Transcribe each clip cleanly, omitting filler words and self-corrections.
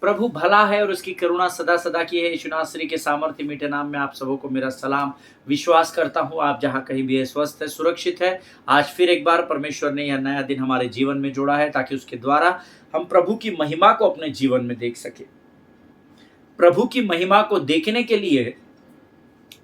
प्रभु भला है और उसकी करुणा सदा सदा की है। यीशु नासरी के सामर्थ्य मीठे नाम में आप सबों को मेरा सलाम। विश्वास करता हूँ आप जहाँ कहीं भी है स्वस्थ है, सुरक्षित है। आज फिर एक बार परमेश्वर ने यह नया दिन हमारे जीवन में जोड़ा है ताकि उसके द्वारा हम प्रभु की महिमा को अपने जीवन में देख सके। प्रभु की महिमा को देखने के लिए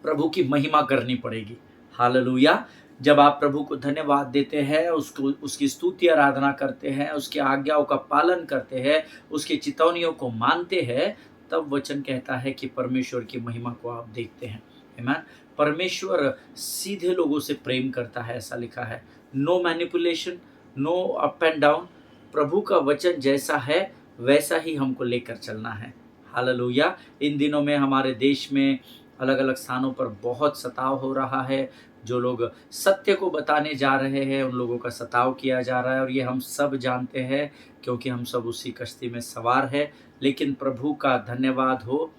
प्रभु की महिमा करनी पड़ेगी। हालेलुया। जब आप प्रभु को धन्यवाद देते हैं, उसको उसकी स्तुति आराधना करते हैं, उसकी आज्ञाओं का पालन करते हैं, उसकी चितौनियों को मानते हैं, तब वचन कहता है कि परमेश्वर की महिमा को आप देखते हैं। आमीन। परमेश्वर सीधे लोगों से प्रेम करता है, ऐसा लिखा है। No manipulation, no up and down. प्रभु का वचन जैसा है वैसा ही हमको लेकर चलना है। हालेलुया। इन दिनों में हमारे देश में अलग अलग स्थानों पर बहुत सताव हो रहा है। जो लोग सत्य को बताने जा रहे हैं उन लोगों का सताव किया जा रहा है, और ये हम सब जानते हैं क्योंकि हम सब उसी कश्ती में सवार है। लेकिन प्रभु का धन्यवाद हो,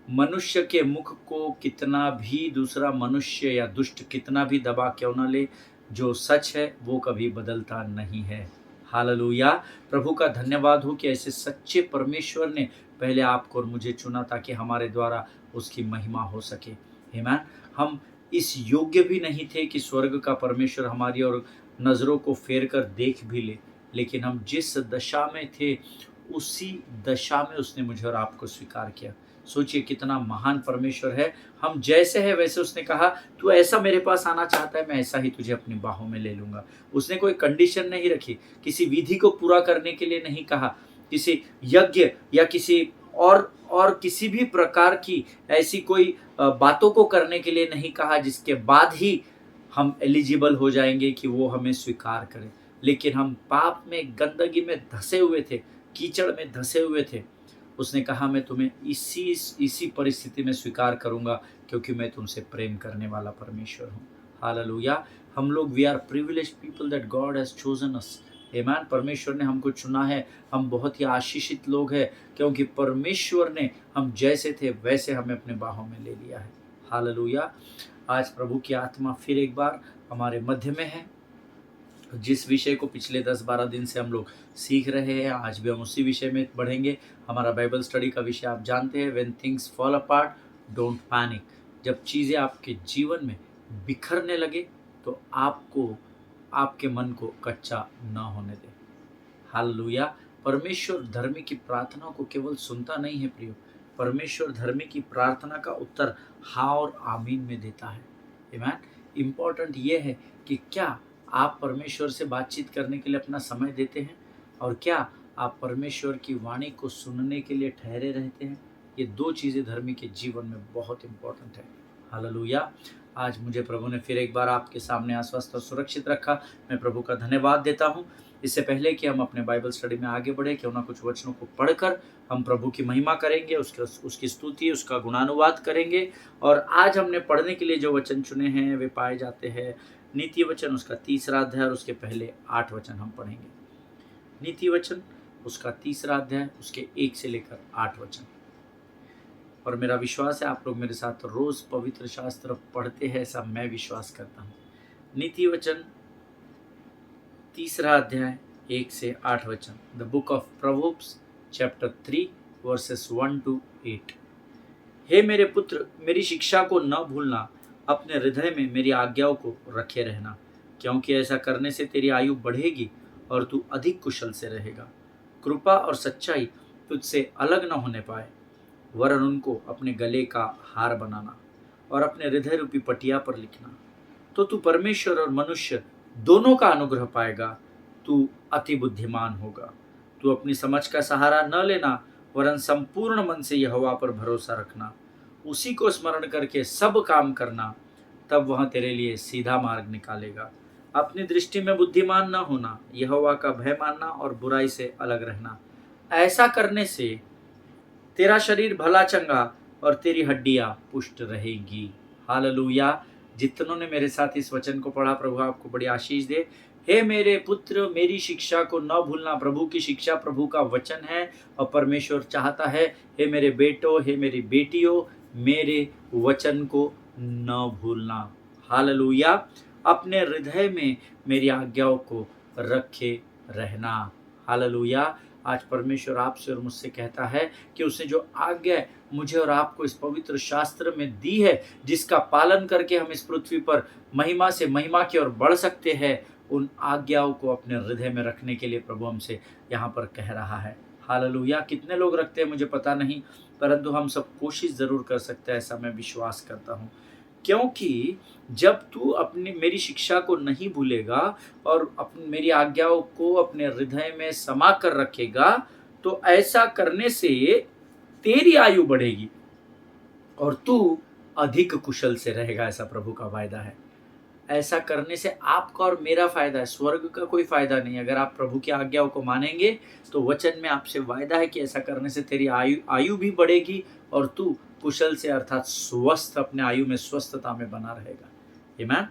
मनुष्य के मुख को कितना भी दूसरा मनुष्य या दुष्ट कितना भी दबा क्यों न ले, जो सच है वो कभी बदलता नहीं है। हालेलुया। प्रभु का धन्यवाद हो कि ऐसे सच्चे परमेश्वर ने पहले आपको और मुझे चुना ताकि हमारे द्वारा उसकी महिमा हो सके। आमीन। हम इस योग्य भी नहीं थे कि स्वर्ग का परमेश्वर हमारी और नज़रों को फेर कर देख भी ले, लेकिन हम जिस दशा में थे उसी दशा में उसने मुझे और आपको स्वीकार किया। सोचिए कितना महान परमेश्वर है। हम जैसे हैं वैसे उसने कहा, तू ऐसा मेरे पास आना चाहता है, मैं ऐसा ही तुझे अपनी बाहों में ले लूँगा। उसने कोई कंडीशन नहीं रखी, किसी विधि को पूरा करने के लिए नहीं कहा, किसी यज्ञ या किसी और किसी भी प्रकार की ऐसी कोई बातों को करने के लिए नहीं कहा जिसके बाद ही हम एलिजिबल हो जाएंगे कि वो हमें स्वीकार करें। लेकिन हम पाप में, गंदगी में धसे हुए थे, कीचड़ में धसे हुए थे। उसने कहा मैं तुम्हें इसी परिस्थिति में स्वीकार करूंगा क्योंकि मैं तुमसे प्रेम करने वाला परमेश्वर हूँ। हालेलुया। हम लोग we are privileged people that God has chosen us. आमीन। परमेश्वर ने हमको चुना है। हम बहुत ही आशीषित लोग हैं क्योंकि परमेश्वर ने हम जैसे थे वैसे हमें अपने बाहों में ले लिया है। हालेलुया। आज प्रभु की आत्मा फिर एक बार हमारे मध्य में है। जिस विषय को पिछले 10-12 दिन से हम लोग सीख रहे हैं, आज भी हम उसी विषय में बढ़ेंगे। हमारा बाइबल स्टडी का विषय आप जानते हैं, when things fall apart don't panic. जब चीज़ें आपके जीवन में बिखरने लगे तो आपको आपके मन को कच्चा न होने दें। हालेलुया। परमेश्वर धर्मी की प्रार्थना को केवल सुनता नहीं है प्रियो, परमेश्वर धर्मी की प्रार्थना का उत्तर हाँ और आमीन में देता है। आमीन। इम्पोर्टेंट ये है कि क्या आप परमेश्वर से बातचीत करने के लिए अपना समय देते हैं, और क्या आप परमेश्वर की वाणी को सुनने के लिए ठहरे रहते हैं। ये दो चीज़ें धर्मी के जीवन में बहुत इम्पोर्टेंट है। हालेलुया। आज मुझे प्रभु ने फिर एक बार आपके सामने आश्वस्त और सुरक्षित रखा। मैं प्रभु का धन्यवाद देता हूँ। इससे पहले कि हम अपने बाइबल स्टडी में आगे बढ़े, क्यों ना कुछ वचनों को पढ़कर हम प्रभु की महिमा करेंगे, उसकी स्तुति, उसका गुणानुवाद करेंगे। और आज हमने पढ़ने के लिए जो वचन चुने हैं वे पाए जाते हैं नीति वचन उसका 3रा अध्याय और उसके पहले 8 वचन हम पढ़ेंगे। नीति वचन उसका 3रा अध्याय उसके 1 से लेकर 8 वचन। और मेरा विश्वास है आप लोग मेरे साथ रोज पवित्र शास्त्र पढ़ते हैं, ऐसा मैं विश्वास करता हूँ। नीति वचन 3रा अध्याय 1 से 8 वचन। The book of proverbs chapter 3 versus 1 to 8। हे मेरे पुत्र, मेरी शिक्षा को न भूलना, अपने हृदय में मेरी आज्ञाओं को रखे रहना, क्योंकि ऐसा करने से तेरी आयु बढ़ेगी और तू अधिक कुशल से रहेगा। कृपा और सच्चाई तुझसे अलग न होने पाए, वरन उनको अपने गले का हार बनाना और अपने हृदय रूपी पटिया पर लिखना। तो तू परमेश्वर और मनुष्य दोनों का अनुग्रह पाएगा। तू अति बुद्धिमान होगा। तू अपनी समझ का सहारा न लेना, वरन संपूर्ण मन से यहोवा पर भरोसा रखना। उसी को स्मरण करके सब काम करना, तब वह तेरे लिए सीधा मार्ग निकालेगा। अपनी दृष्टि में बुद्धिमान न होना, यहोवा का भय मानना और बुराई से अलग रहना। ऐसा करने से तेरा शरीर भला चंगा और तेरी हड्डियां पुष्ट रहेगी। हालेलुया। जितनों ने मेरे साथ इस वचन को पढ़ा, प्रभु आपको बड़ी आशीष दे। हे मेरे पुत्र, मेरी शिक्षा को न भूलना। प्रभु की शिक्षा प्रभु का वचन है और परमेश्वर चाहता है, हे मेरे बेटो, हे मेरी बेटियों, मेरे वचन को न भूलना। हालेलुया। अपने हृदय में मेरी आज्ञाओं को रखे रहना। हालेलुया। आज परमेश्वर आपसे और मुझसे कहता है कि उसने जो आज्ञा मुझे और आपको इस पवित्र शास्त्र में दी है, जिसका पालन करके हम इस पृथ्वी पर महिमा से महिमा की ओर बढ़ सकते हैं, उन आज्ञाओं को अपने हृदय में रखने के लिए प्रभु हमसे यहाँ पर कह रहा है। हालेलुया! कितने लोग रखते हैं मुझे पता नहीं, परंतु हम सब कोशिश ज़रूर कर सकते हैं, ऐसा मैं विश्वास करता हूँ। क्योंकि जब तू अपनी मेरी शिक्षा को नहीं भूलेगा और मेरी आज्ञाओं को अपने हृदय में समा कर रखेगा, तो ऐसा करने से तेरी आयु बढ़ेगी और तू अधिक कुशल से रहेगा, ऐसा प्रभु का वायदा है। ऐसा करने से आपका और मेरा फ़ायदा है, स्वर्ग का कोई फ़ायदा नहीं। अगर आप प्रभु की आज्ञाओं को मानेंगे, तो वचन में आपसे वायदा है कि ऐसा करने से तेरी आयु भी बढ़ेगी और तू कुशल से अर्थात स्वस्थ, अपने आयु में स्वस्थता में बना रहेगा। आमीन।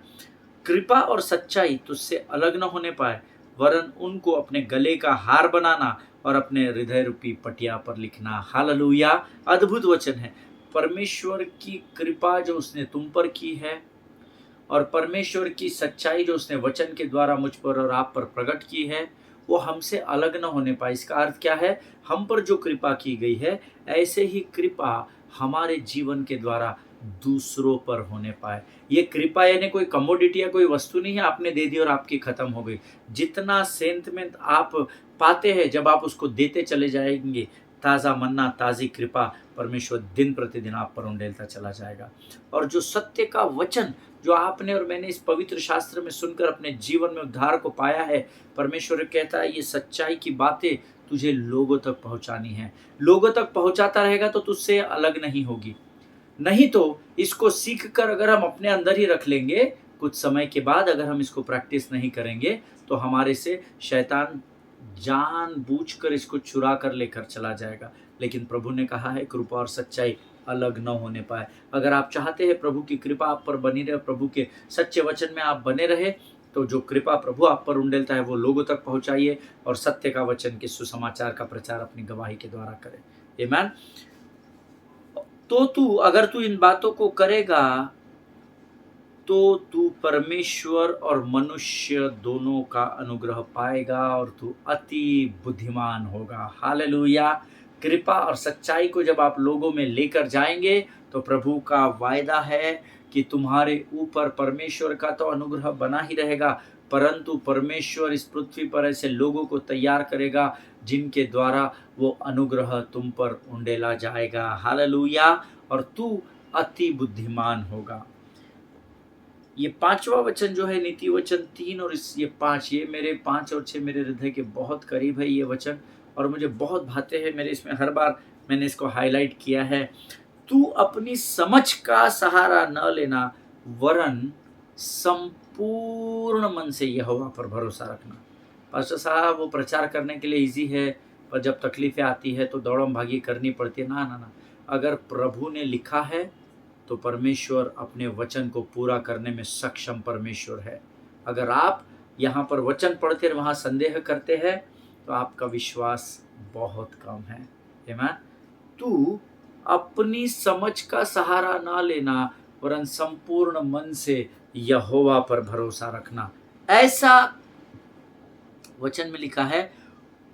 कृपा और सच्चाई तुझसे अलग न होने पाए, वरन उनको अपने गले का हार बनाना और अपने हृदय रूपी पटिया पर लिखना। हालेलुया! अद्भुत वचन है। परमेश्वर की कृपा जो उसने तुम पर की है और परमेश्वर की सच्चाई जो उसने वचन के द्वारा मुझ पर और आप पर प्रकट की है, वो हमसे अलग न होने पाए। इसका अर्थ क्या है? हम पर जो कृपा की गई है, ऐसे ही कृपा हमारे जीवन के द्वारा दूसरों पर होने पाए। ये कृपा यानी कोई कमोडिटी या कोई वस्तु नहीं है, आपने दे दी और आपकी खत्म हो गई। जितना सेंतमेंट आप पाते हैं, जब आप उसको देते चले जाएंगे, ताज़ा मन्ना, ताज़ी कृपा परमेश्वर दिन प्रतिदिन आप पर उंडेलता चला जाएगा। और जो सत्य का वचन जो आपने और मैंने इस पवित्र शास्त्र में सुनकर अपने जीवन में उद्धार को पाया है, परमेश्वर कहता है ये सच्चाई की बातें तुझे लोगों तक पहुंचानी है। लोगों तक पहुंचाता रहेगा तो तुझसे अलग नहीं होगी। नहीं तो इसको सीख कर अगर हम अपने अंदर ही रख लेंगे, कुछ समय के बाद अगर हम इसको प्रैक्टिस नहीं करेंगे, तो हमारे से शैतान जानबूझकर इसको चुरा कर लेकर चला जाएगा। लेकिन प्रभु ने कहा है कृपा और सच्चाई अलग न होने पाए। अगर आप चाहते हैं प्रभु की कृपा आप पर बनी रहे, प्रभु के सच्चे वचन में आप बने रहे, तो जो कृपा प्रभु आप पर उंडेलता है वो लोगों तक पहुंचाइए और सत्य का वचन के सुसमाचार का प्रचार अपनी गवाही के द्वारा करें। आमीन। तो अगर तू इन बातों को करेगा, तो तू परमेश्वर और मनुष्य दोनों का अनुग्रह पाएगा और तू अति बुद्धिमान होगा। हालेलुया! कृपा और सच्चाई को जब आप लोगों में लेकर जाएंगे, तो प्रभु का वायदा है कि तुम्हारे ऊपर परमेश्वर का तो अनुग्रह बना ही रहेगा, परंतु परमेश्वर इस पृथ्वी पर ऐसे लोगों को तैयार करेगा जिनके द्वारा वो अनुग्रह तुम पर उंडेला जाएगा। हालेलुया! और तू अति बुद्धिमान होगा। ये 5वां वचन जो है नीति वचन 3 और ये 5, ये मेरे 5 और 6 मेरे हृदय के बहुत करीब है ये वचन और मुझे बहुत भाते हैं। मेरे इसमें हर बार मैंने इसको हाईलाइट किया है। तू अपनी समझ का सहारा न लेना, वरन संपूर्ण मन से यहोवा पर भरोसा रखना। पास्टर साहब वो प्रचार करने के लिए इजी है, पर जब तकलीफें आती है तो दौड़म भागी करनी पड़ती है। ना ना ना, अगर प्रभु ने लिखा है तो परमेश्वर अपने वचन को पूरा करने में सक्षम परमेश्वर है। अगर आप यहाँ पर वचन पढ़ते और वहाँ संदेह करते हैं, तो आपका विश्वास बहुत कम है। आमीन। तू अपनी समझ का सहारा ना लेना, वरन संपूर्ण मन से यहोवा पर भरोसा रखना। ऐसा वचन में लिखा है,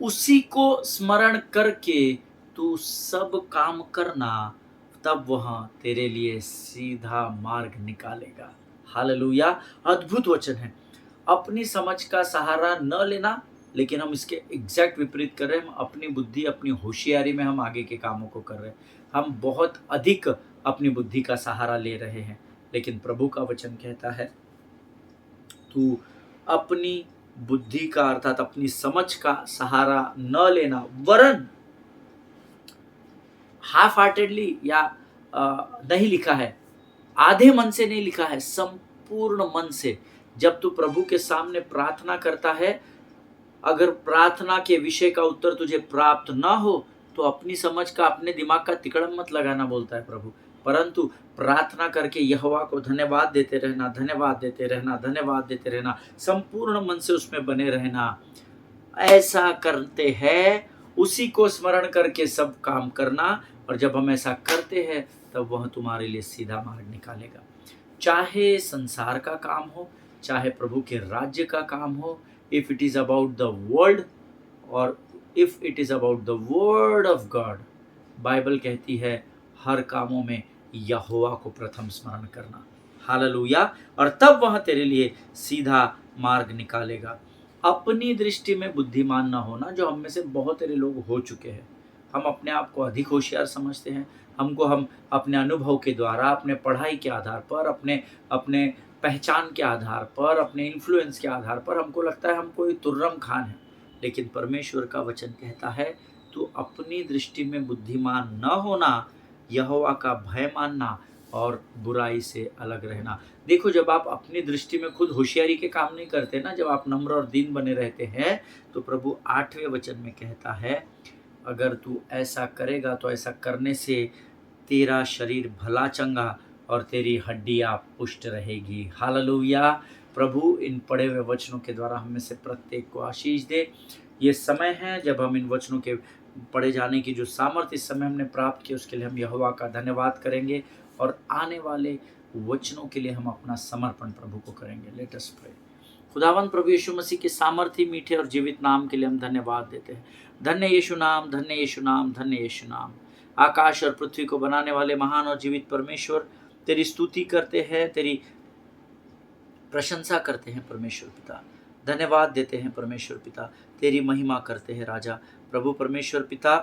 उसी को स्मरण करके तू सब काम करना, तब वह तेरे लिए सीधा मार्ग निकालेगा। हालेलुया! अद्भुत वचन है। अपनी समझ का सहारा न लेना, लेकिन हम इसके एग्जैक्ट विपरीत कर रहे हैं। हम अपनी बुद्धि, अपनी होशियारी में हम आगे के कामों को कर रहे हैं। हम बहुत अधिक अपनी बुद्धि का सहारा ले रहे हैं, लेकिन प्रभु का वचन कहता है तू अपनी बुद्धि का अर्थात अपनी समझ का सहारा न लेना, वरन हाफ हार्टेडली या नहीं लिखा है, आधे मन से नहीं लिखा है, संपूर्ण मन से। जब तू प्रभु के सामने प्रार्थना करता है, अगर प्रार्थना के विषय का उत्तर तुझे प्राप्त ना हो, तो अपनी समझ का, अपने दिमाग का तिकड़म मत लगाना बोलता है प्रभु, परंतु प्रार्थना करके यहोवा को धन्यवाद देते रहना, धन्यवाद देते रहना, धन्यवाद देते रहना, संपूर्ण मन से उसमें बने रहना। ऐसा करते हैं, उसी को स्मरण करके सब काम करना, और जब हम ऐसा करते हैं तब वह तुम्हारे लिए सीधा मार्ग निकालेगा। चाहे संसार का काम हो, चाहे प्रभु के राज्य का काम हो, if it is about the world और if it is about the word of God, Bible कहती है हर कामों में यहोवा को प्रथम स्मरण करना। हालेलुया। और तब वह तेरे लिए सीधा मार्ग निकालेगा। अपनी दृष्टि में बुद्धिमान ना होना, जो हम में से बहुत सारे लोग हो चुके हैं। हम अपने आप को अधिक होशियार समझते हैं। हम अपने अनुभव के द्वारा, अपने पढ़ाई के आधार पर, अपने अपने पहचान के आधार पर, अपने इन्फ्लुएंस के आधार पर हमको लगता है हम कोई तुर्रम खान है। लेकिन परमेश्वर का वचन कहता है तू अपनी दृष्टि में बुद्धिमान न होना, यहोवा का भय मानना और बुराई से अलग रहना। देखो, जब आप अपनी दृष्टि में खुद होशियारी के काम नहीं करते ना, जब आप नम्र और दीन बने रहते हैं, तो प्रभु 8वें वचन में कहता है अगर तू ऐसा करेगा तो ऐसा करने से तेरा शरीर भला चंगा और तेरी हड्डियां पुष्ट रहेगी। हालेलुया। प्रभु इन पढ़े हुए वचनों के द्वारा हम में से प्रत्येक को आशीष दे। ये समय है जब हम इन वचनों के पढ़े जाने की जो सामर्थ्य इस समय हमने प्राप्त की, उसके लिए हम यहोवा का धन्यवाद करेंगे और आने वाले वचनों के लिए हम अपना समर्पण प्रभु को करेंगे। Let us pray. खुदावंद प्रभु यीशु मसीह के सामर्थ्य, मीठे और जीवित नाम के लिए हम धन्यवाद देते हैं। धन्य यीशु नाम, धन्य यीशु नाम, धन्य यीशु नाम। आकाश और पृथ्वी को बनाने वाले महान और जीवित परमेश्वर, तेरी स्तुति करते हैं, तेरी प्रशंसा करते हैं परमेश्वर पिता। धन्यवाद देते हैं परमेश्वर पिता, तेरी महिमा करते हैं राजा। प्रभु परमेश्वर पिता,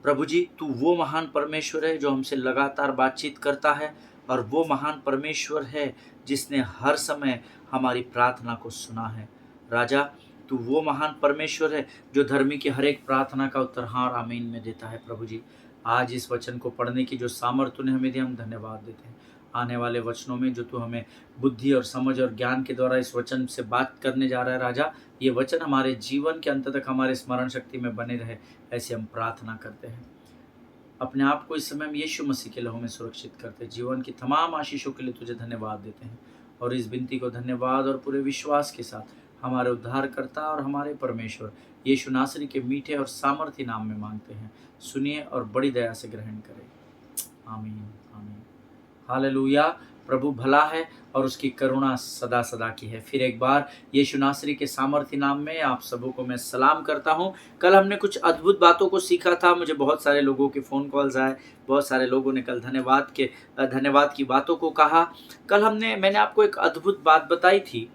प्रभु जी, तू वो महान परमेश्वर है जो हमसे लगातार बातचीत करता है, और वो महान परमेश्वर है जिसने हर समय हमारी प्रार्थना को सुना है। राजा, तू वो महान परमेश्वर है जो धर्मी की हर एक प्रार्थना का उत्तर हाँ और आमीन में देता है। प्रभु जी, आज इस वचन को पढ़ने की जो सामर्थ्य तूने हमें दी, हम धन्यवाद देते हैं। आने वाले वचनों में जो तू हमें बुद्धि और समझ और ज्ञान के द्वारा इस वचन से बात करने जा रहा है राजा, ये वचन हमारे जीवन के अंत तक हमारे स्मरण शक्ति में बने रहे, ऐसे हम प्रार्थना करते हैं। अपने आप को इस समय हम यीशु मसीह के लहू में सुरक्षित करते हैं। जीवन की तमाम आशीषों के लिए तुझे धन्यवाद देते हैं, और इस विनती को धन्यवाद और पूरे विश्वास के साथ हमारे उद्धारकर्ता और हमारे परमेश्वर यीशु नासरी के मीठे और सामर्थ्य नाम में मांगते हैं। सुनिए और बड़ी दया से ग्रहण करें। आमीन, आमीन। हालेलुया। प्रभु भला है और उसकी करुणा सदा सदा की है। फिर एक बार यीशु नासरी के सामर्थ्य नाम में आप सबों को मैं सलाम करता हूँ। कल हमने कुछ अद्भुत बातों को सीखा था। मुझे बहुत सारे लोगों के फ़ोन कॉल्स आए, बहुत सारे लोगों ने कल धन्यवाद की बातों को कहा। कल मैंने आपको एक अद्भुत बात बताई थी।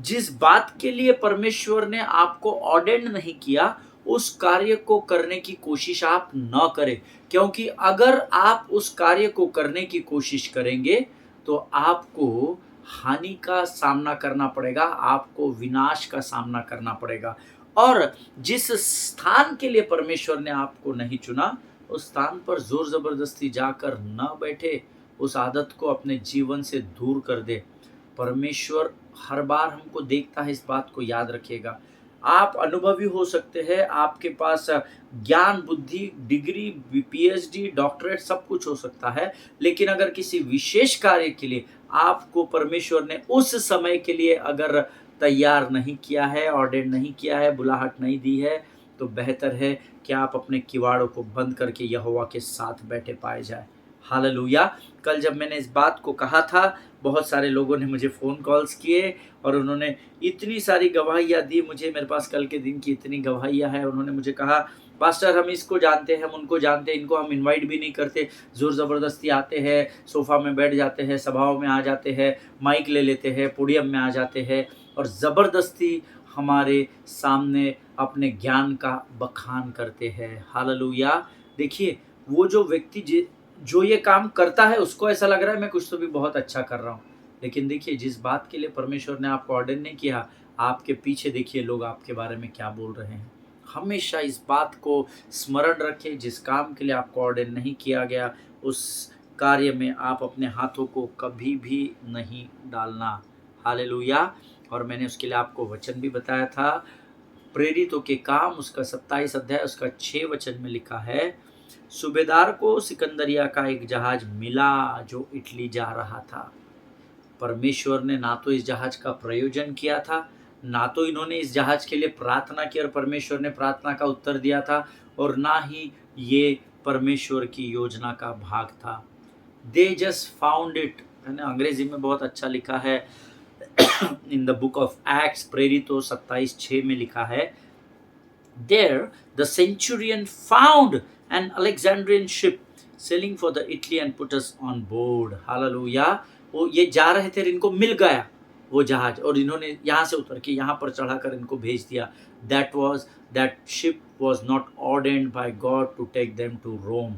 जिस बात के लिए परमेश्वर ने आपको ऑर्डेंड नहीं किया, उस कार्य को करने की कोशिश आप न करें, क्योंकि अगर आप उस कार्य को करने की कोशिश करेंगे तो आपको हानि का सामना करना पड़ेगा, आपको विनाश का सामना करना पड़ेगा। और जिस स्थान के लिए परमेश्वर ने आपको नहीं चुना, उस स्थान पर जोर जबरदस्ती जाकर न बैठे, उस आदत को अपने जीवन से दूर कर दे। परमेश्वर हर बार हमको देखता है, इस बात को याद रखिएगा। आप अनुभवी हो सकते हैं, आपके पास ज्ञान, बुद्धि, डिग्री, पीएचडी, डॉक्टरेट सब कुछ हो सकता है, लेकिन अगर किसी विशेष कार्य के लिए आपको परमेश्वर ने उस समय के लिए अगर तैयार नहीं किया है, ऑर्डेन नहीं किया है, बुलाहट नहीं दी है, तो बेहतर है कि आप अपने किवाड़ों को बंद करके यहोवा के साथ बैठे पाए जाए। हालेलुया। कल जब मैंने इस बात को कहा था, बहुत सारे लोगों ने मुझे फ़ोन कॉल्स किए और उन्होंने इतनी सारी गवाहियाँ दी मुझे। मेरे पास कल के दिन की इतनी गवाहियाँ हैं। उन्होंने मुझे कहा, पास्टर हम इसको जानते हैं, हम उनको जानते हैं, इनको हम इनवाइट भी नहीं करते, ज़ोर ज़बरदस्ती आते हैं, सोफ़ा में बैठ जाते हैं, सभाओं में आ जाते हैं, माइक ले लेते हैं, पोडियम में आ जाते हैं और ज़बरदस्ती हमारे सामने अपने ज्ञान का बखान करते हैं। हालेलुया। देखिए, वो जो व्यक्ति जो ये काम करता है, उसको ऐसा लग रहा है मैं कुछ तो भी बहुत अच्छा कर रहा हूँ, लेकिन देखिए, जिस बात के लिए परमेश्वर ने आपको ऑर्डर नहीं किया, आपके पीछे देखिए लोग आपके बारे में क्या बोल रहे हैं। हमेशा इस बात को स्मरण रखें, जिस काम के लिए आपको ऑर्डर नहीं किया गया, उस कार्य में आप अपने हाथों को कभी भी नहीं डालना। हालेलुया। और मैंने उसके लिए आपको वचन भी बताया था, प्रेरितों के काम उसका 27 अध्याय उसका 6 वचन में लिखा है, सूबेदार को सिकंदरिया का एक जहाज मिला जो इटली जा रहा था। परमेश्वर ने ना तो इस जहाज का प्रयोजन किया था, ना तो इन्होंने इस जहाज के लिए प्रार्थना की और परमेश्वर ने प्रार्थना का उत्तर दिया था, और ना ही ये परमेश्वर की योजना का भाग था। दे जस्ट फाउंड इट, है ना। अंग्रेजी में बहुत अच्छा लिखा है, in the book of acts, प्रेरितों 27:6 में लिखा है, there the centurion found an Alexandrian ship sailing for the Italy and put us on board. Hallelujah. वो ये जा रहे थे, इनको मिल गया वो जहाज, और इन्होंने यहाँ से उतर के यहाँ पर चढ़ाकर इनको भेज दिया. That ship was not ordained by God to take them to Rome.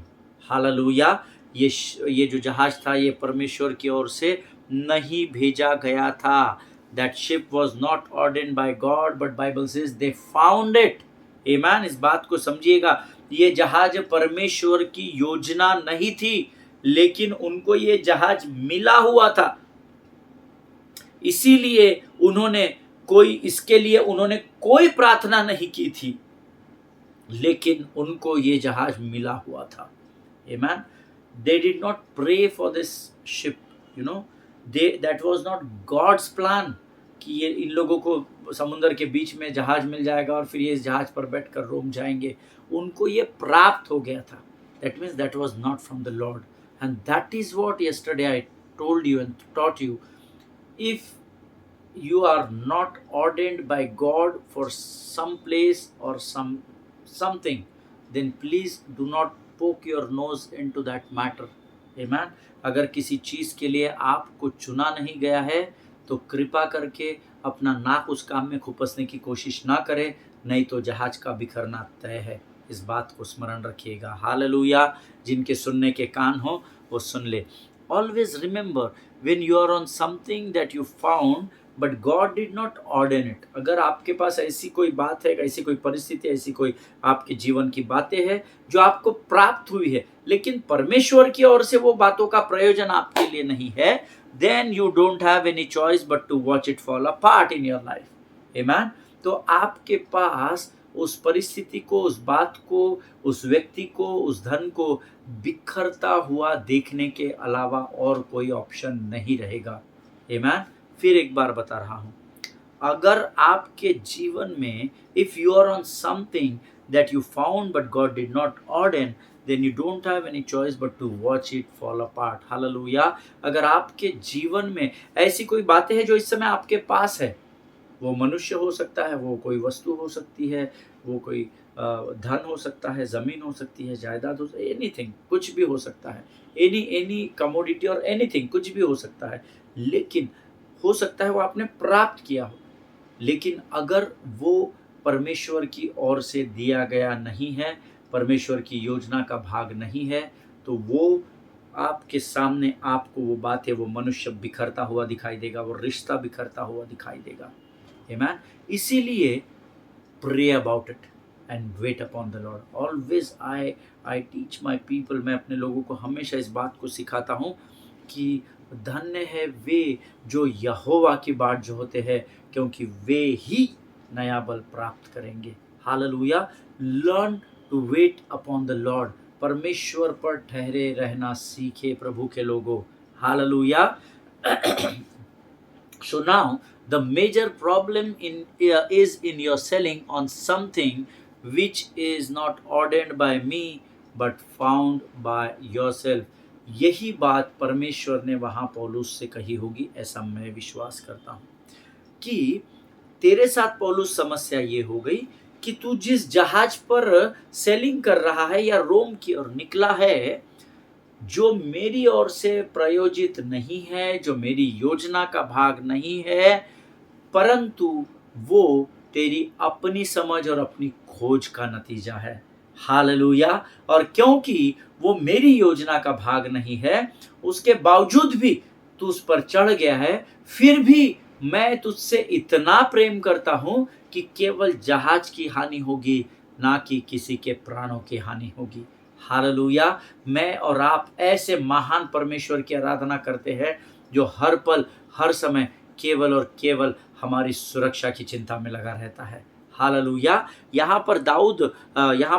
Hallelujah. ये जो जहाज था ये परमेश्वर की ओर से नहीं भेजा गया था. That ship was not ordained by God, but Bible says they found it. आमीन. इस बात को समझिएगा, ये जहाज परमेश्वर की योजना नहीं थी, लेकिन उनको ये जहाज मिला हुआ था. इसीलिए इसके लिए उन्होंने कोई प्रार्थना नहीं की थी, लेकिन उनको ये जहाज मिला हुआ था. आमीन. They did not pray for this ship, that was not God's plan कि ये इन लोगों को समुद्र के बीच में जहाज मिल जाएगा और फिर ये इस जहाज पर बैठकर रोम जाएंगे. उनको ये प्राप्त हो गया था. That means that was not from the Lord. And that is what yesterday I told you and taught you. If you are not ordained by God for some place or something, then please do not poke your nose into that matter. Amen. अगर किसी चीज़ के लिए आपको चुना नहीं गया है तो कृपा करके अपना नाक उस काम में खुपसने की कोशिश ना करें, नहीं तो जहाज का बिखरना तय है. इस बात को स्मरण रखिएगा. हालेलुया. जिनके सुनने के कान हो वो सुन ले. Always remember, when you are on something that you found but God did not ordain it. अगर आपके पास ऐसी कोई बात है, ऐसी कोई परिस्थिति, ऐसी कोई आपके जीवन की बातें हैं जो आपको प्राप्त हुई है, लेकिन परमेश्वर की ओर से वो बातों का प्रयोजन आपके लिए नहीं है, then you don't have any choice but to watch it fall apart in your life. Amen. तो आपके पास उस परिस्थिति को, उस बात को, उस व्यक्ति को, उस धन को बिखरता हुआ देखने के अलावा और कोई ऑप्शन नहीं रहेगा. Amen. फिर एक बार बता रहा हूँ, अगर आपके जीवन में if you are on something that you found but God did not ordain, then you don't have any choice but to watch it fall apart. Hallelujah. अगर आपके जीवन में ऐसी कोई बातें हैं जो इस समय आपके पास है, वो मनुष्य हो सकता है, वो कोई वस्तु हो सकती है, वो कोई धन हो सकता है, ज़मीन हो सकती है, जायदाद हो सकती है, एनीथिंग, कुछ भी हो सकता है, एनी कमोडिटी और एनीथिंग, कुछ भी हो सकता है, लेकिन हो सकता है वो आपने प्राप्त किया हो, लेकिन अगर वो परमेश्वर की ओर से दिया गया नहीं है, परमेश्वर की योजना का भाग नहीं है, तो वो आपके सामने आपको वो बातें, वो मनुष्य बिखरता हुआ दिखाई देगा, वो रिश्ता बिखरता हुआ दिखाई देगा. आमीन. इसीलिए pray about it and wait upon the Lord. Always I teach my people, मैं अपने लोगों को हमेशा इस बात को सिखाता हूँ कि धन्य है वे जो यहोवा की बाट जो होते हैं, क्योंकि वे ही नया बल प्राप्त करेंगे. Hallelujah. Learn to wait upon the Lord. परमेश्वर पर ठहरे रहना सीखे प्रभु के लोगों. Hallelujah. So now the major problem is in your selling on something which is not ordained by me but found by yourself. यही बात परमेश्वर ने वहाँ पौलुस से कही होगी, ऐसा मैं विश्वास करता हूँ कि तेरे साथ पौलुस समस्या ये हो गई कि तू जिस जहाज पर सेलिंग कर रहा है या रोम की ओर निकला है, जो मेरी ओर से प्रयोजित नहीं है, जो मेरी योजना का भाग नहीं है, परंतु वो तेरी अपनी समझ और अपनी खोज का नतीजा है. हालेलुया. और क्योंकि वो मेरी योजना का भाग नहीं है, उसके बावजूद भी तू उस पर चढ़ गया है, फिर भी मैं तुझसे इतना प्रेम करता हूँ कि केवल जहाज की हानि होगी, ना कि किसी के प्राणों की हानि होगी. हालेलुया. मैं और आप ऐसे महान परमेश्वर की आराधना करते हैं जो हर पल हर समय केवल और केवल हमारी सुरक्षा की चिंता में लगा रहता है. हालेलुया. यहाँ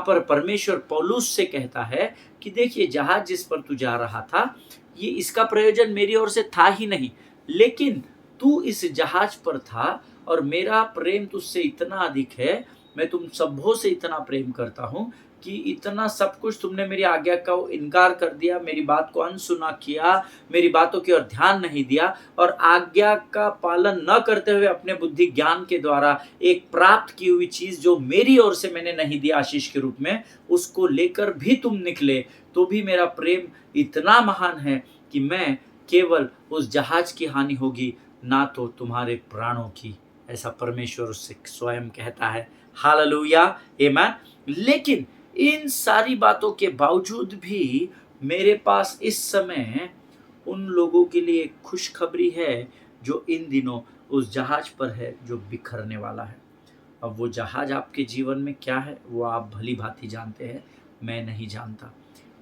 पर परमेश्वर पौलुस से कहता है कि देखिए, जहाज जिस पर तू जा रहा था, ये इसका प्रयोजन मेरी ओर से था ही नहीं, लेकिन तू इस जहाज पर था और मेरा प्रेम तुझसे इतना अधिक है, मैं तुम सबों से इतना प्रेम करता हूँ कि इतना सब कुछ तुमने मेरी आज्ञा का इनकार कर दिया, मेरी बात को अनसुना किया, मेरी बातों की ओर ध्यान नहीं दिया और आज्ञा का पालन न करते हुए अपने बुद्धि ज्ञान के द्वारा एक प्राप्त की हुई चीज जो मेरी ओर से मैंने नहीं दिया आशीष के रूप में, उसको लेकर भी तुम निकले, तो भी मेरा प्रेम इतना महान है कि मैं केवल उस जहाज की हानि होगी, ना तो तुम्हारे प्राणों की। ऐसा परमेश्वर उससे स्वयं कहता है। हालेलुया, आमीन। लेकिन इन सारी बातों के बावजूद भी मेरे पास इस समय उन लोगों के लिए एक खुशखबरी है जो इन दिनों उस जहाज पर है जो बिखरने वाला है। अब वो जहाज आपके जीवन में क्या है वो आप भली भांति जानते हैं, मैं नहीं जानता।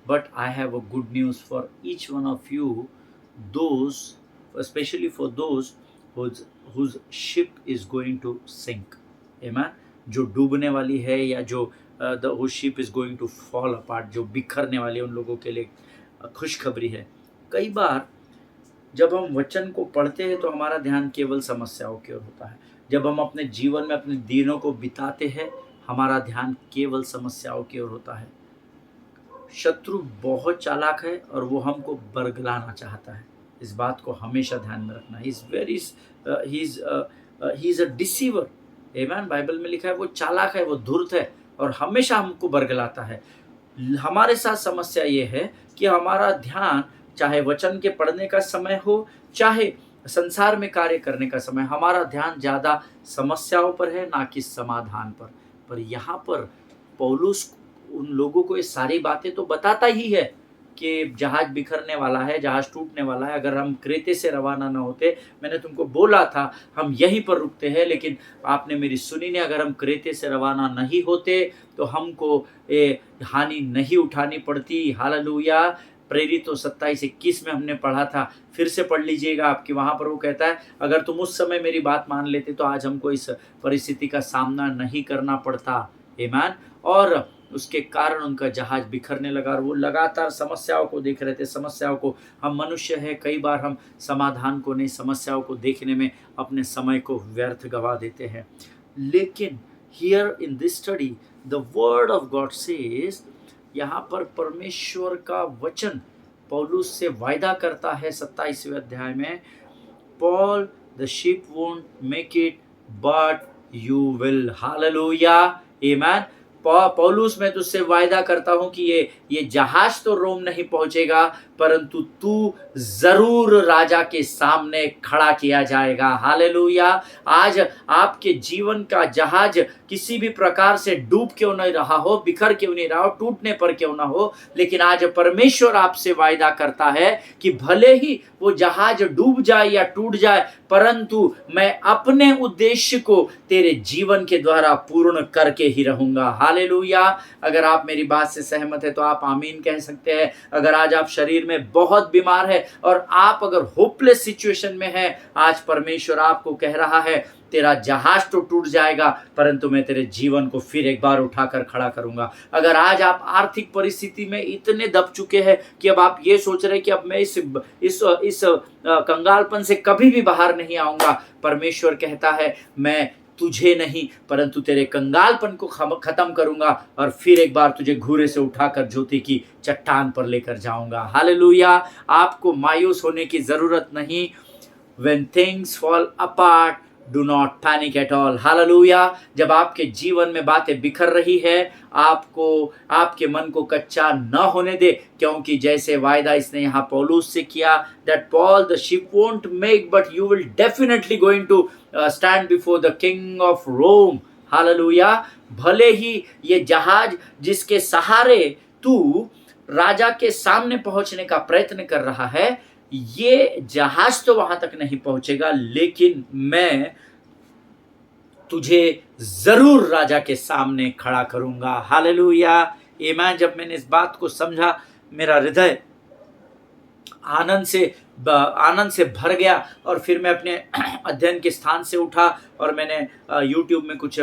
But I have a good news for each one of you, those specially for those whose ship is going to sink, amen, जो डूबने वाली है या जो whose ship is going to fall apart, जो बिखरने वाली है, उन लोगों के लिए खुशखबरी है। कई बार जब हम वचन को पढ़ते हैं तो हमारा ध्यान केवल समस्याओं की ओर होता है। जब हम अपने जीवन में अपने दिनों को बिताते हैं हमारा ध्यान केवल समस्याओं की ओर होता है। शत्रु बहुत चालाक है और वो हमको बरगलाना चाहता है। इस बात को हमेशा ध्यान में रखना। ही इज अ डिसीवर, आमीन। बाइबल में लिखा है वो चालाक है, वो धूर्त है और हमेशा हमको बरगलाता है। हमारे साथ समस्या ये है कि हमारा ध्यान चाहे वचन के पढ़ने का समय हो, चाहे संसार में कार्य करने का समय, हमारा ध्यान ज़्यादा समस्याओं पर है ना कि समाधान पर यहाँ पर पौलुस उन लोगों को ये सारी बातें तो बताता ही है कि जहाज बिखरने वाला है, जहाज टूटने वाला है। अगर हम क्रेते से रवाना न होते, मैंने तुमको बोला था हम यहीं पर रुकते हैं, लेकिन आपने मेरी सुनी नहीं। अगर हम क्रेते से रवाना नहीं होते तो हमको हानि नहीं उठानी पड़ती। हालेलुया। प्रेरितों 27-21 में हमने पढ़ा था, फिर से पढ़ लीजिएगा आपकी। वहाँ पर वो कहता है अगर तुम उस समय मेरी बात मान लेते तो आज हमको इस परिस्थिति का सामना नहीं करना पड़ता, आमीन। और उसके कारण उनका जहाज बिखरने लगा और वो लगातार समस्याओं को देख रहे थे। समस्याओं को, हम मनुष्य हैं, कई बार हम समाधान को नहीं, समस्याओं को देखने में अपने समय को व्यर्थ गवा देते हैं। लेकिन here in this study the word of God says, यहाँ पर परमेश्वर का वचन पौलुस से वायदा करता है 27वें अध्याय में, Paul the ship won't make it but you will. Hallelujah, आमीन। पौलुस मैं तुझसे वायदा करता हूं कि ये जहाज तो रोम नहीं पहुंचेगा, परंतु तू जरूर राजा के सामने खड़ा किया जाएगा। हालेलुया। आज आपके जीवन का जहाज किसी भी प्रकार से डूब क्यों नहीं रहा हो, बिखर क्यों नहीं रहा हो, टूटने पर क्यों ना हो, लेकिन आज परमेश्वर आपसे वायदा करता है कि भले ही वो जहाज डूब जाए या टूट जाए, परंतु मैं अपने उद्देश्य को तेरे जीवन के द्वारा पूर्ण करके ही रहूंगा। हालेलुया। अगर आप मेरी बात से सहमत है तो आप आमीन कह सकते हैं। अगर आज आप शरीर में बहुत बीमार है और आप अगर होपलेस सिचुएशन में है, आज परमेश्वर आपको कह रहा है तेरा जहाज तो टूट जाएगा, परंतु मैं तेरे जीवन को फिर एक बार उठाकर खड़ा करूंगा। अगर आज आप आर्थिक परिस्थिति में इतने दब चुके हैं कि अब आप ये सोच रहे हैं कि अब मैं इस कंगालपन से कभी भी बाहर नहीं आऊंगा, परमेश्वर कहता है मैं तुझे नहीं परंतु तेरे कंगालपन को खत्म करूंगा और फिर एक बार तुझे घूरे से उठाकर ज्योति की चट्टान पर लेकर जाऊंगा। हालेलुया। आपको मायूस होने की जरूरत नहीं। When things fall apart, do not panic at all. Hallelujah. जब आपके जीवन में बातें बिखर रही है, आपके मन को कच्चा न होने दे, क्योंकि जैसे वायदा इसने यहाँ पौलुस से किया, that Paul the ship won't make but you will definitely going to stand before the king of Rome. Hallelujah. भले ही ये जहाज जिसके सहारे तू राजा के सामने पहुंचने का प्रयत्न कर रहा है, ये जहाज तो वहां तक नहीं पहुंचेगा, लेकिन मैं तुझे जरूर राजा के सामने खड़ा करूंगा। हालेलुया, आमीन। जब मैंने इस बात को समझा, मेरा हृदय आनंद से भर गया और फिर मैं अपने अध्ययन के स्थान से उठा और मैंने YouTube में कुछ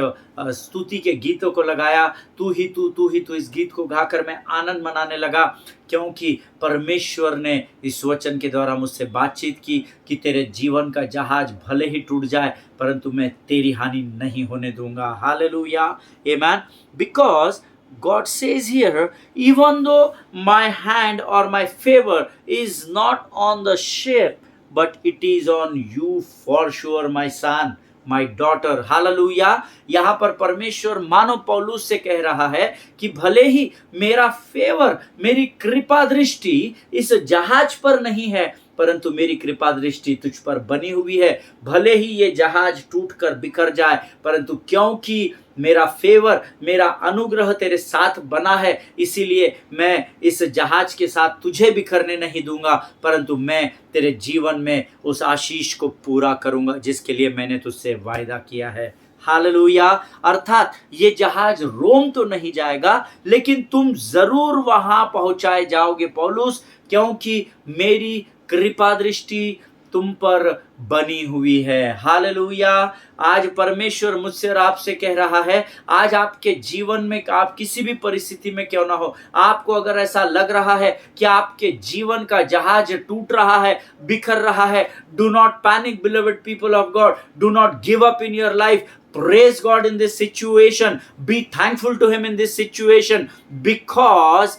स्तुति के गीतों को लगाया। तू ही तू इस गीत को गाकर मैं आनंद मनाने लगा, क्योंकि परमेश्वर ने इस वचन के द्वारा मुझसे बातचीत की कि तेरे जीवन का जहाज भले ही टूट जाए परंतु मैं तेरी हानि नहीं होने दूंगा। हालेलुया, आमीन। Because God says here, even though my hand or my favor is not on the ship, but it is on you for sure, my son, my daughter. Hallelujah. यहाँ पर परमेश्वर मानव पौलुस से कह रहा है कि भले ही मेरा फेवर, मेरी कृपा दृष्टि इस जहाज पर नहीं है, परंतु मेरी कृपा दृष्टि तुझ पर बनी हुई है। भले ही ये जहाज टूटकर बिखर जाए, परंतु क्योंकि मेरा फेवर, मेरा अनुग्रह तेरे साथ बना है, इसीलिए मैं इस जहाज के साथ तुझे बिखरने नहीं दूंगा, परंतु मैं तेरे जीवन में उस आशीष को पूरा करूंगा जिसके लिए मैंने तुझसे वायदा किया है। हालेलुया। अर्थात ये जहाज रोम तो नहीं जाएगा, लेकिन तुम जरूर वहां पहुंचाए जाओगे पौलुस, क्योंकि मेरी कृपा दृष्टि तुम पर बनी हुई है। हालेलुया। आज परमेश्वर मुझसे और आपसे कह रहा है, आज आपके जीवन में, आप किसी भी परिस्थिति में क्यों ना हो, आपको अगर ऐसा लग रहा है कि आपके जीवन का जहाज टूट रहा है, बिखर रहा है, do not panic beloved people of God, do not give up in your life. Praise God in this situation. Be thankful to Him in this situation, because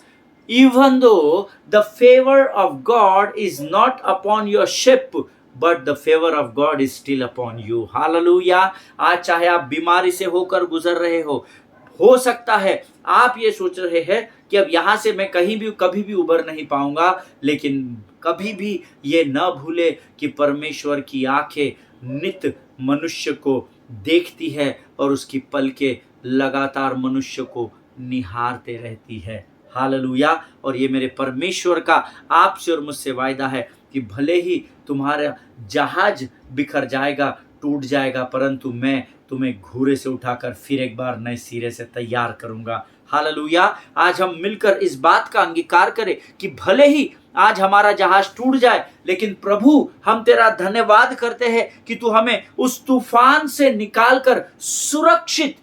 even though the favor of God is not upon your ship, but the favor of God is still upon you. Hallelujah. आज चाहे आप बीमारी से होकर गुजर रहे हो सकता है आप ये सोच रहे हैं कि अब यहां से मैं कहीं भी कभी भी उबर नहीं पाऊंगा, लेकिन कभी भी ये न भूले कि परमेश्वर की आंखें नित मनुष्य को देखती है और उसकी पलकें लगातार मनुष्य को निहारते रहती है। हालेलुया। और ये मेरे परमेश्वर का आपसे और मुझसे वायदा है कि भले ही तुम्हारा जहाज बिखर जाएगा, टूट जाएगा, परंतु मैं तुम्हें घूरे से उठाकर फिर एक बार नए सिरे से तैयार करूंगा। हालेलुया। आज हम मिलकर इस बात का अंगीकार करें कि भले ही आज हमारा जहाज टूट जाए, लेकिन प्रभु हम तेरा धन्यवाद करते हैं कि तू हमें उस तूफान से निकालकर सुरक्षित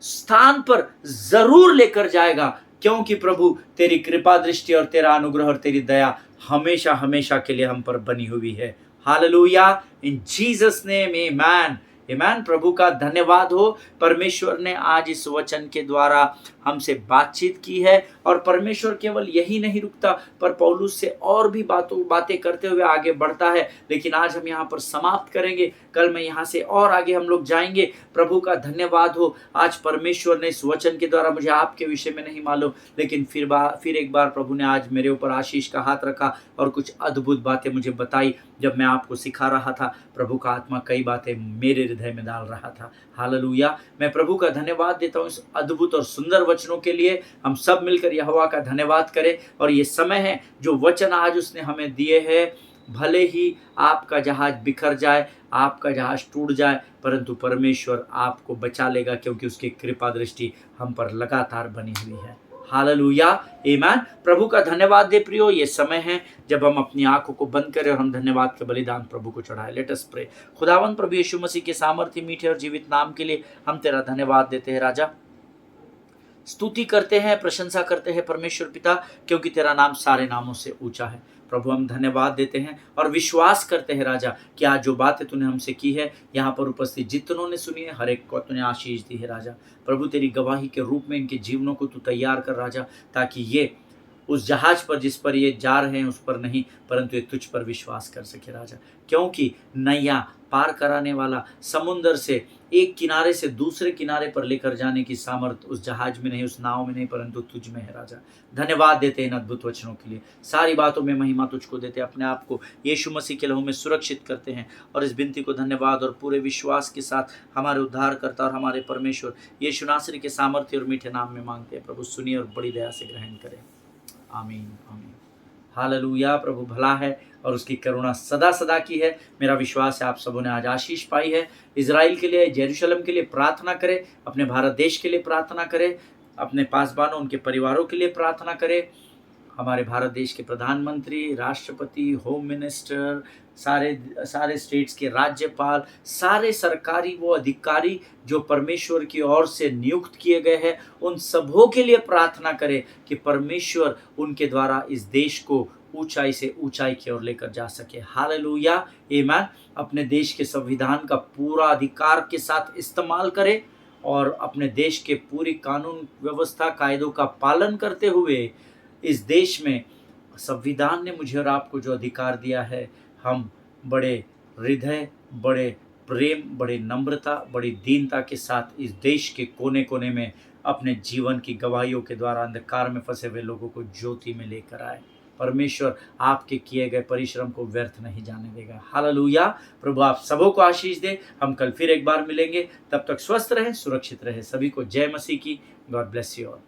स्थान पर जरूर लेकर जाएगा, क्योंकि प्रभु तेरी कृपा दृष्टि और तेरा अनुग्रह और तेरी दया हमेशा हमेशा के लिए हम पर बनी हुई है। हालेलुया। इन जीसस नेम आमेन। आमेन। प्रभु का धन्यवाद हो। परमेश्वर ने आज इस वचन के द्वारा हमसे बातचीत की है, और परमेश्वर केवल यही नहीं रुकता, पर पौलुस से और भी बातें करते हुए आगे बढ़ता है। लेकिन आज हम यहाँ पर समाप्त करेंगे, कल मैं यहाँ से और आगे हम लोग जाएंगे। प्रभु का धन्यवाद हो। आज परमेश्वर ने इस वचन के द्वारा, मुझे आपके विषय में नहीं मालूम, लेकिन फिर एक बार प्रभु ने आज मेरे ऊपर आशीष का हाथ रखा और कुछ अद्भुत बातें मुझे बताई। जब मैं आपको सिखा रहा था, प्रभु का आत्मा कई बातें मेरे हृदय में डाल रहा था। हालेलुया। मैं प्रभु का धन्यवाद देता हूँ इस अद्भुत और सुंदर वचनों के लिए। हम सब मिलकर यहोवा का धन्यवाद करें। और ये समय है जो वचन आज उसने हमें दिए हैं, भले ही आपका जहाज बिखर जाए, आपका जहाज टूट जाए, परंतु परमेश्वर आपको बचा लेगा, क्योंकि उसकी कृपा दृष्टि हम पर लगातार बनी हुई है। हालेलुया। आमीन। प्रभु का धन्यवाद दे प्रियो। ये समय है जब हम अपनी आंखों को बंद करें और हम धन्यवाद के बलिदान प्रभु को चढ़ाएं। Late us pray. खुदावंद प्रभु यीशु मसीह के सामर्थ्य मीठे और जीवित नाम के लिए हम तेरा धन्यवाद देते हैं राजा। स्तुति करते हैं, प्रशंसा करते हैं परमेश्वर पिता, क्योंकि तेरा नाम सारे नामों से ऊंचा है। प्रभु हम धन्यवाद देते हैं और विश्वास करते हैं राजा कि आज जो बातें तूने हमसे की है, यहाँ पर उपस्थित जितनों ने सुनी है, हर एक को तूने आशीष दी है राजा। प्रभु तेरी गवाही के रूप में इनके जीवनों को तू तैयार कर राजा, ताकि ये उस जहाज पर जिस पर ये जा रहे हैं उस पर नहीं, परंतु ये तुझ पर विश्वास कर सके राजा, क्योंकि नैया पार कराने वाला, समुंदर से एक किनारे से दूसरे किनारे पर लेकर जाने की सामर्थ उस जहाज में नहीं, उस नाव में नहीं, परंतु तुझ में है राजा। धन्यवाद देते हैं इन अद्भुत वचनों के लिए। सारी बातों में महिमा तुझको देते, अपने आप को यीशु मसीह के लहू में सुरक्षित करते हैं, और इस विनती को धन्यवाद और पूरे विश्वास के साथ हमारे उद्धारकर्ता और हमारे परमेश्वर यीशु नासरी के सामर्थ्य और मीठे नाम में मांगते हैं। प्रभु सुनिए और बड़ी दया से ग्रहण करें। आमीन आमीन। हालेलुया। प्रभु भला है और उसकी करुणा सदा सदा की है। मेरा विश्वास है आप सबों ने आज आशीष पाई है। इजराइल के लिए, यरूशलेम के लिए प्रार्थना करें, अपने भारत देश के लिए प्रार्थना करें, अपने पासबानों उनके परिवारों के लिए प्रार्थना करें, हमारे भारत देश के प्रधानमंत्री, राष्ट्रपति, होम मिनिस्टर, सारे स्टेट्स के राज्यपाल, सारे सरकारी वो अधिकारी जो परमेश्वर की ओर से नियुक्त किए गए हैं, उन सबों के लिए प्रार्थना करें कि परमेश्वर उनके द्वारा इस देश को ऊंचाई से ऊंचाई की ओर लेकर जा सके। हालेलुया। आमीन। अपने देश के संविधान का पूरा अधिकार के साथ इस्तेमाल करें और अपने देश के पूरी कानून व्यवस्था कायदों का पालन करते हुए इस देश में संविधान ने मुझे और आपको जो अधिकार दिया है, हम बड़े हृदय, बड़े प्रेम, बड़े नम्रता, बड़ी दीनता के साथ इस देश के कोने-कोने में अपने जीवन की गवाहियों के द्वारा अंधकार में फँसे हुए लोगों को ज्योति में लेकर आए। परमेश्वर आपके किए गए परिश्रम को व्यर्थ नहीं जाने देगा। हालेलुया! प्रभु आप सबों को आशीष दे। हम कल फिर एक बार मिलेंगे, तब तक स्वस्थ रहें, सुरक्षित रहें। सभी को जय मसीह की। God bless you all.